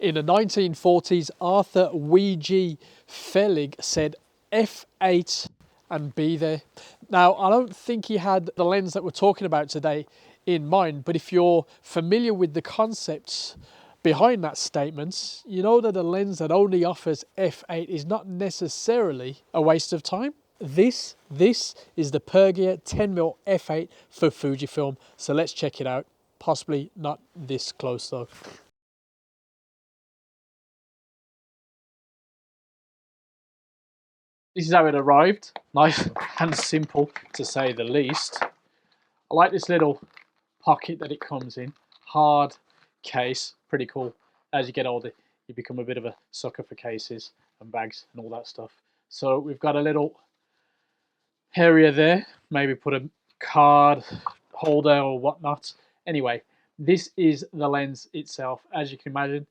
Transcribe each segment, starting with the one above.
In the 1940s, Arthur Weegee Fellig said F8 and be there. Now, I don't think he had the lens that we're talking about today in mind, but if you're familiar with the concepts behind that statement, you know that a lens that only offers F8 is not necessarily a waste of time. This is the Pergear 10mm F8 for Fujifilm, so let's check it out. Possibly not this close though. This is how it arrived. Nice and simple, to say the least. I like this little pocket that it comes in. Hard case, pretty cool. As you get older, you become a bit of a sucker for cases and bags and all that stuff. So we've got a little area there. Maybe put a card holder or whatnot. Anyway, this is the lens itself. As you can imagine,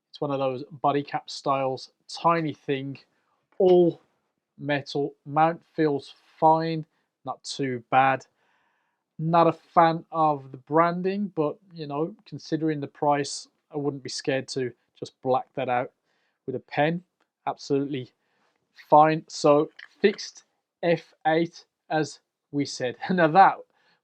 it's one of those body cap styles. Tiny thing, all metal. Mount feels fine, not too bad. Not a fan of the branding, but you know, considering the price, I wouldn't be scared to just black that out with a pen. Absolutely fine. So fixed F8 as we said. Now that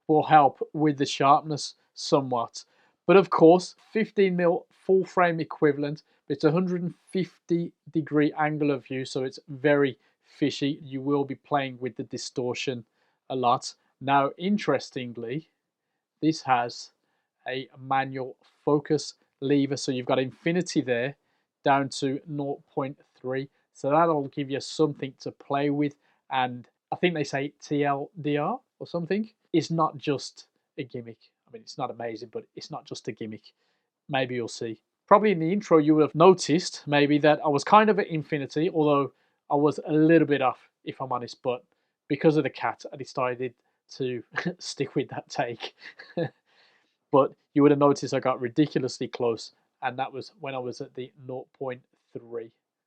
will help with the sharpness somewhat. But of course, 15mm full frame equivalent, but it's 150-degree angle of view, so it's very fishy. You will be playing with the distortion a lot. Now, interestingly, this has a manual focus lever, so you've got infinity there down to 0.3, so that'll give you something to play with. And I think they say TLDR or something. It's not just a gimmick. I mean, it's not amazing, but it's not just a gimmick. Maybe you'll see. Probably in the intro you would have noticed maybe that I was kind of at infinity, although I was a little bit off, if I'm honest, but because of the cat, I decided to stick with that take. But you would have noticed I got ridiculously close, and that was when I was at the 0.3.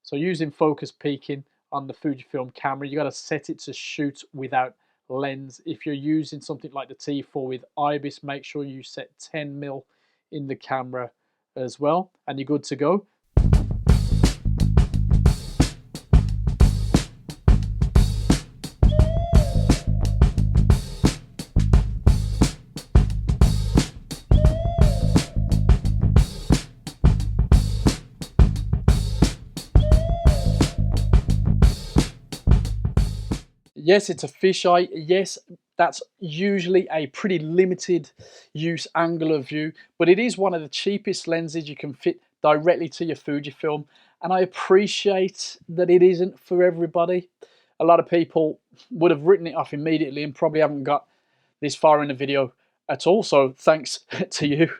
So using focus peaking on the Fujifilm camera, you got to set it to shoot without lens. If you're using something like the T4 with IBIS, make sure you set 10mm in the camera as well, and you're good to go. Yes, it's a fisheye. Yes, that's usually a pretty limited use angle of view, but it is one of the cheapest lenses you can fit directly to your Fujifilm, and I appreciate that it isn't for everybody. A lot of people would have written it off immediately and probably haven't got this far in the video at all, so thanks to you.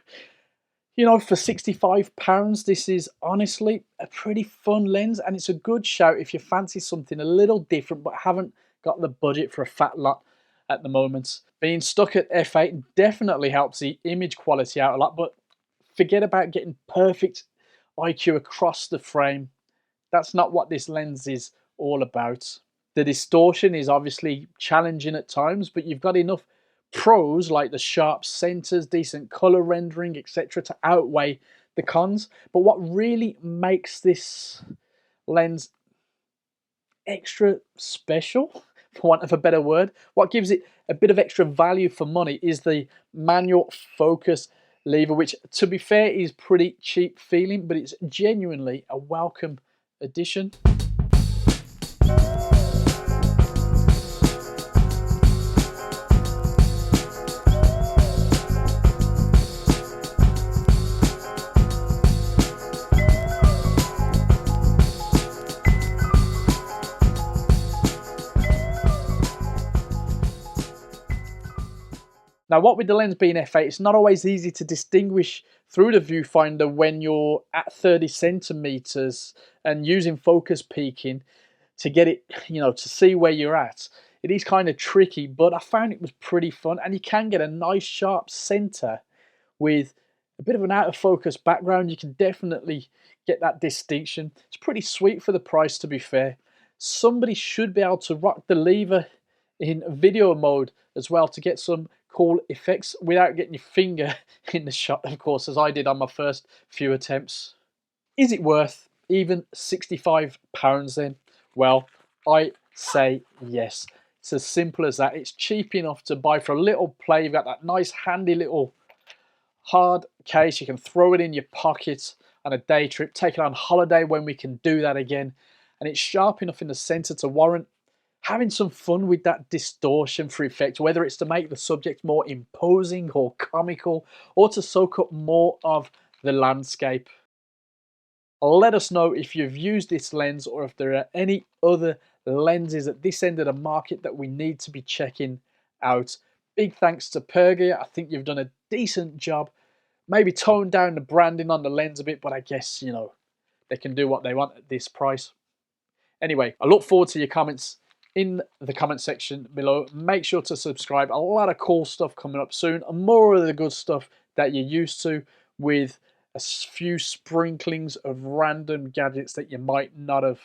You know, for £65, this is honestly a pretty fun lens, and it's a good shout if you fancy something a little different but haven't got the budget for a fat lot at the moment. Being stuck at f8 definitely helps the image quality out a lot, but forget about getting perfect IQ across the frame. That's not what this lens is all about. The distortion is obviously challenging at times, but you've got enough pros like the sharp centers, decent color rendering, etc. to outweigh the cons. But what really makes this lens extra special, for want of a better word, what gives it a bit of extra value for money is the manual focus lever, which to be fair is pretty cheap feeling, but it's genuinely a welcome addition. Now, what with the lens being f8, it's not always easy to distinguish through the viewfinder when you're at 30 centimeters and using focus peaking to get it, you know, to see where you're at. It is kind of tricky, but I found it was pretty fun, and you can get a nice sharp center with a bit of an out of focus background. You can definitely get that distinction. It's pretty sweet for the price, to be fair. Somebody should be able to rock the lever in video mode as well to get some cool effects without getting your finger in the shot, of course, as I did on my first few attempts. Is it worth even £65 then? Well, I say yes. It's as simple as that. It's cheap enough to buy for a little play. You've got that nice handy little hard case. You can throw it in your pocket on a day trip, take it on holiday when we can do that again. And it's sharp enough in the center to warrant having some fun with that distortion for effect, whether it's to make the subject more imposing or comical, or to soak up more of the landscape. Let us know if you've used this lens or if there are any other lenses at this end of the market that we need to be checking out. Big thanks to Pergear. I think you've done a decent job. Maybe tone down the branding on the lens a bit, but I guess, you know, they can do what they want at this price. Anyway, I look forward to your comments in the comment section below. Make sure to subscribe. A lot of cool stuff coming up soon, and more of the good stuff that you're used to, with a few sprinklings of random gadgets that you might not have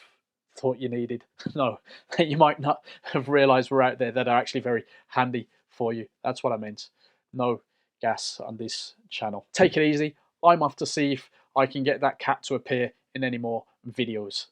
thought you needed. No, that you might not have realized were out there that are actually very handy for you. That's what I meant. No gas on this channel. Take it easy. I'm off to see if I can get that cat to appear in any more videos.